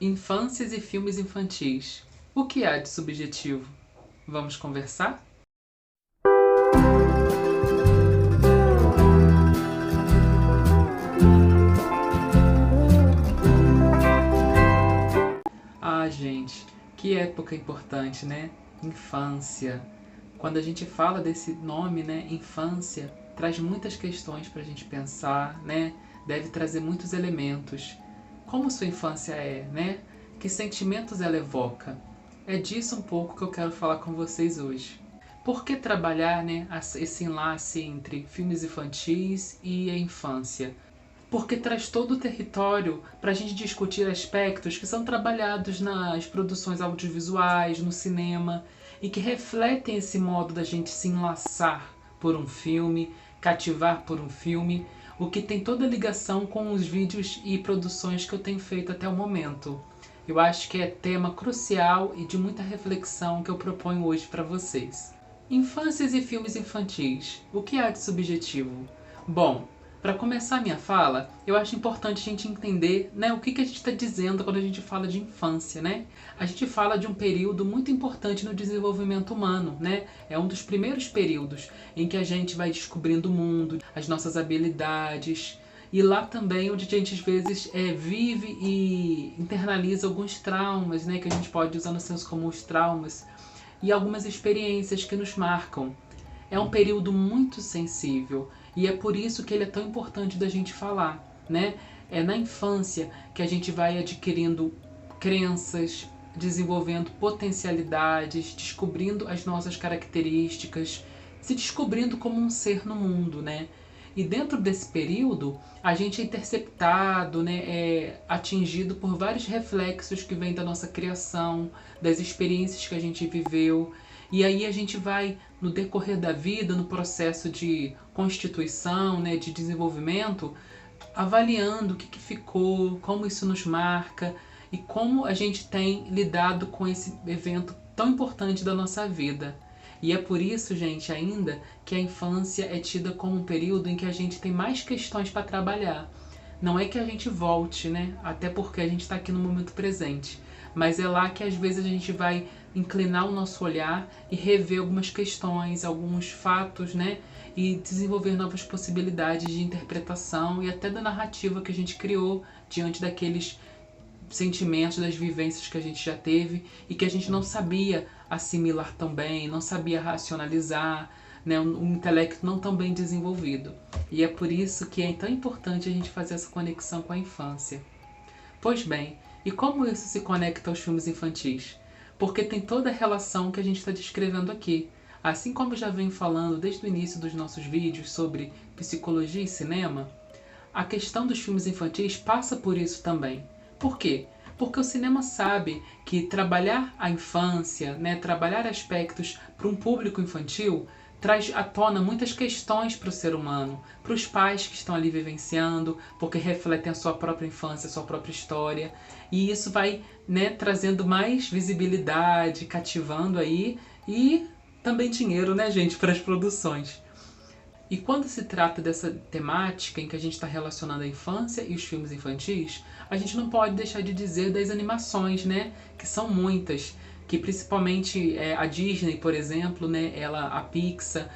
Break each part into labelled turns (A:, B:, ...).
A: Infâncias e filmes infantis. O que há de subjetivo? Vamos conversar? Ah, gente, que época importante, né? Infância. Quando a gente fala desse nome, né, infância, traz muitas questões para a gente pensar, né? Deve trazer muitos elementos. Como sua infância é, né? Que sentimentos ela evoca? É disso um pouco que eu quero falar com vocês hoje. Por que trabalhar, né, esse enlace entre filmes infantis e a infância? Porque traz todo o território para a gente discutir aspectos que são trabalhados nas produções audiovisuais, no cinema, e que refletem esse modo da gente se enlaçar por um filme, cativar por um filme, o que tem toda a ligação com os vídeos e produções que eu tenho feito até o momento. Eu acho que é tema crucial e de muita reflexão que eu proponho hoje para vocês. Infâncias e filmes infantis. O que há de subjetivo? Bom, para começar a minha fala, eu acho importante a gente entender, né, o que a gente está dizendo quando a gente fala de infância, né? A gente fala de um período muito importante no desenvolvimento humano, né? É um dos primeiros períodos em que a gente vai descobrindo o mundo, as nossas habilidades, e lá também onde a gente às vezes vive e internaliza alguns traumas, né, que a gente pode usar no senso comum os traumas, e algumas experiências que nos marcam. É um período muito sensível e é por isso que ele é tão importante da gente falar, né? É na infância que a gente vai adquirindo crenças, desenvolvendo potencialidades, descobrindo as nossas características, se descobrindo como um ser no mundo, né? E dentro desse período, a gente é interceptado, né, é atingido por vários reflexos que vêm da nossa criação, das experiências que a gente viveu. E aí a gente vai, no decorrer da vida, no processo de constituição, né, de desenvolvimento, avaliando o que ficou, como isso nos marca e como a gente tem lidado com esse evento tão importante da nossa vida. E é por isso, gente, ainda que a infância é tida como um período em que a gente tem mais questões para trabalhar. Não é que a gente volte, né? Até porque a gente está aqui no momento presente. Mas é lá que às vezes a gente vai inclinar o nosso olhar e rever algumas questões, alguns fatos, né? E desenvolver novas possibilidades de interpretação e até da narrativa que a gente criou diante daqueles sentimentos, das vivências que a gente já teve e que a gente não sabia assimilar tão bem, não sabia racionalizar, né? Um intelecto não tão bem desenvolvido. E é por isso que é tão importante a gente fazer essa conexão com a infância. Pois bem, e como isso se conecta aos filmes infantis? Porque tem toda a relação que a gente está descrevendo aqui. Assim como eu já venho falando desde o início dos nossos vídeos sobre psicologia e cinema, a questão dos filmes infantis passa por isso também. Por quê? Porque o cinema sabe que trabalhar a infância, né, trabalhar aspectos para um público infantil, traz à tona muitas questões para o ser humano, para os pais que estão ali vivenciando, porque refletem a sua própria infância, a sua própria história. E isso vai, né, trazendo mais visibilidade, cativando aí e também dinheiro, né, gente, para as produções. E quando se trata dessa temática em que a gente está relacionando a infância e os filmes infantis, a gente não pode deixar de dizer das animações, né? Que são muitas, que principalmente a Disney, por exemplo, né? A Pixar,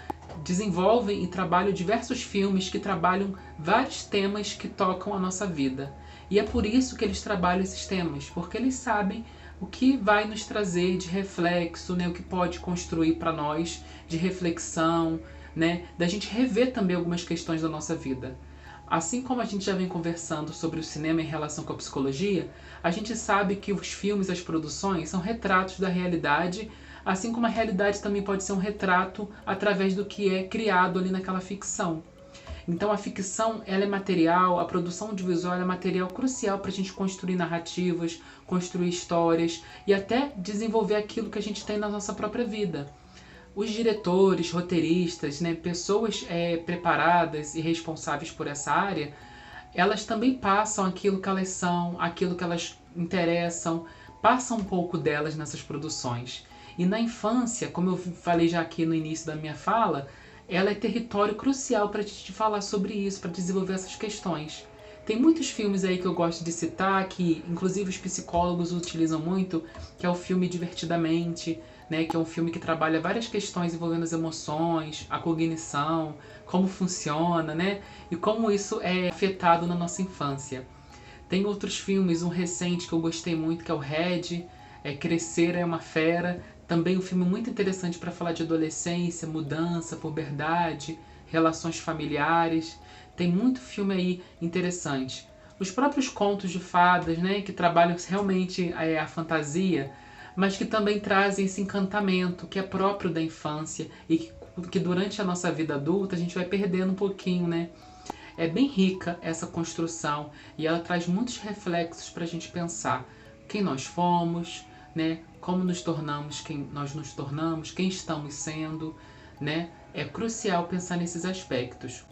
A: desenvolvem e trabalham diversos filmes que trabalham vários temas que tocam a nossa vida. E é por isso que eles trabalham esses temas, porque eles sabem o que vai nos trazer de reflexo, né? O que pode construir para nós de reflexão, né, da gente rever também algumas questões da nossa vida. Assim como a gente já vem conversando sobre o cinema em relação com a psicologia, a gente sabe que os filmes, as produções, são retratos da realidade, assim como a realidade também pode ser um retrato através do que é criado ali naquela ficção. Então a ficção ela é material, a produção audiovisual é material crucial para a gente construir narrativas, construir histórias e até desenvolver aquilo que a gente tem na nossa própria vida. Os diretores, roteiristas, né, pessoas preparadas e responsáveis por essa área, elas também passam aquilo que elas são, aquilo que elas interessam, passam um pouco delas nessas produções. E na infância, como eu falei já aqui no início da minha fala, ela é território crucial para a gente falar sobre isso, para desenvolver essas questões. Tem muitos filmes aí que eu gosto de citar, que inclusive os psicólogos utilizam muito, que é o filme Divertidamente, né, que é um filme que trabalha várias questões envolvendo as emoções, a cognição, como funciona, né, e como isso é afetado na nossa infância. Tem outros filmes, um recente que eu gostei muito, que é o Red, Crescer é uma Fera, também um filme muito interessante para falar de adolescência, mudança, puberdade, relações familiares. Tem muito filme aí interessante. Os próprios contos de fadas, né, que trabalham realmente a fantasia, mas que também trazem esse encantamento que é próprio da infância e que durante a nossa vida adulta a gente vai perdendo um pouquinho, né? É bem rica essa construção e ela traz muitos reflexos para a gente pensar quem nós fomos, né? Como nos tornamos, quem nós nos tornamos, quem estamos sendo, né? É crucial pensar nesses aspectos.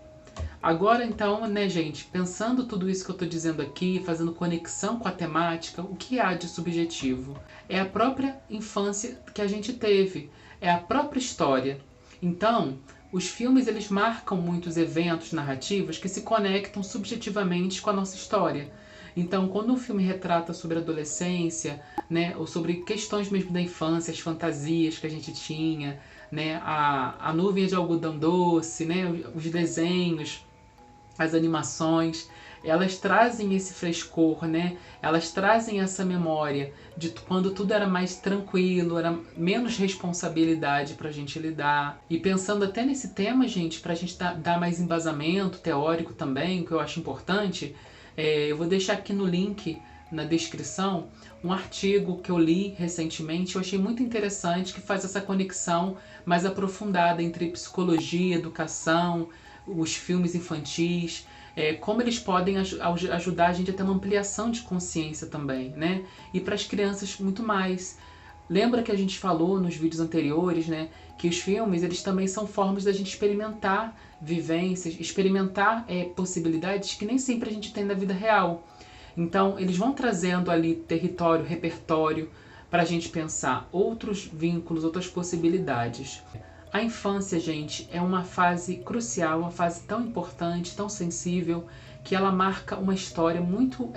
A: Agora então, né, gente, pensando tudo isso que eu estou dizendo aqui, fazendo conexão com a temática, o que há de subjetivo? É a própria infância que a gente teve, é a própria história. Então, os filmes eles marcam muitos eventos narrativos que se conectam subjetivamente com a nossa história. Então, quando um filme retrata sobre a adolescência, né, ou sobre questões mesmo da infância, as fantasias que a gente tinha, né, a nuvem de algodão doce, né, os desenhos, as animações, elas trazem esse frescor, né? Elas trazem essa memória de quando tudo era mais tranquilo, era menos responsabilidade para a gente lidar. E pensando até nesse tema, gente, para a gente dar mais embasamento teórico também, que eu acho importante, eu vou deixar aqui no link, na descrição, um artigo que eu li recentemente, eu achei muito interessante, que faz essa conexão mais aprofundada entre psicologia, educação, os filmes infantis, como eles podem ajudar a gente a ter uma ampliação de consciência também, né? E para as crianças muito mais. Lembra que a gente falou nos vídeos anteriores, né, que os filmes eles também são formas da gente experimentar vivências, experimentar possibilidades que nem sempre a gente tem na vida real. Então, eles vão trazendo ali território, repertório, para a gente pensar outros vínculos, outras possibilidades. A infância, gente, é uma fase crucial, uma fase tão importante, tão sensível, que ela marca uma história muito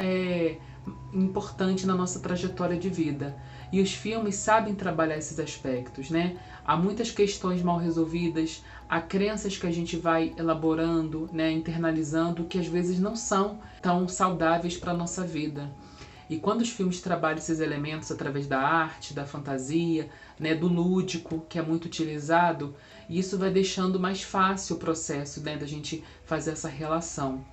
A: importante na nossa trajetória de vida. E os filmes sabem trabalhar esses aspectos, né? Há muitas questões mal resolvidas, há crenças que a gente vai elaborando, né, internalizando, que às vezes não são tão saudáveis para a nossa vida. E quando os filmes trabalham esses elementos através da arte, da fantasia, né, do lúdico, que é muito utilizado, isso vai deixando mais fácil o processo, né, da gente fazer essa relação.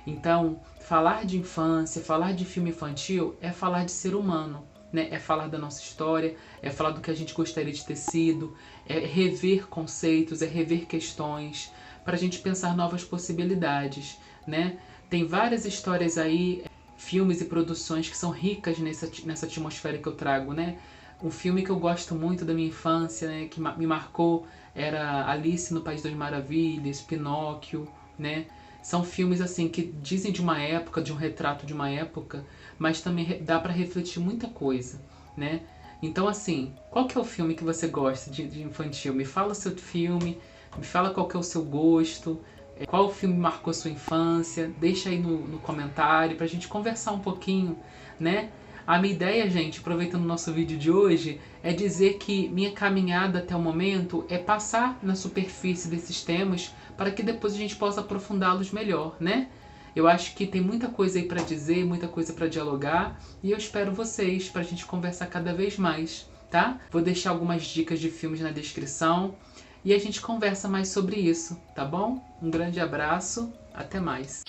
A: Então, falar de infância, falar de filme infantil é falar de ser humano, né? É falar da nossa história, é falar do que a gente gostaria de ter sido, é rever conceitos, é rever questões, para a gente pensar novas possibilidades, né? Tem várias histórias aí, filmes e produções que são ricas nessa atmosfera que eu trago, né? Um filme que eu gosto muito da minha infância, né, que me marcou, era Alice no País das Maravilhas, Pinóquio, né? São filmes assim que dizem de uma época, de um retrato de uma época, mas também dá para refletir muita coisa, né? Então assim, qual que é o filme que você gosta de infantil? Me fala o seu filme, me fala qual que é o seu gosto, qual filme marcou sua infância, deixa aí no comentário pra gente conversar um pouquinho, né? A minha ideia, gente, aproveitando o nosso vídeo de hoje, é dizer que minha caminhada até o momento é passar na superfície desses temas para que depois a gente possa aprofundá-los melhor, né? Eu acho que tem muita coisa aí para dizer, muita coisa para dialogar, e eu espero vocês para a gente conversar cada vez mais, tá? Vou deixar algumas dicas de filmes na descrição e a gente conversa mais sobre isso, tá bom? Um grande abraço, até mais!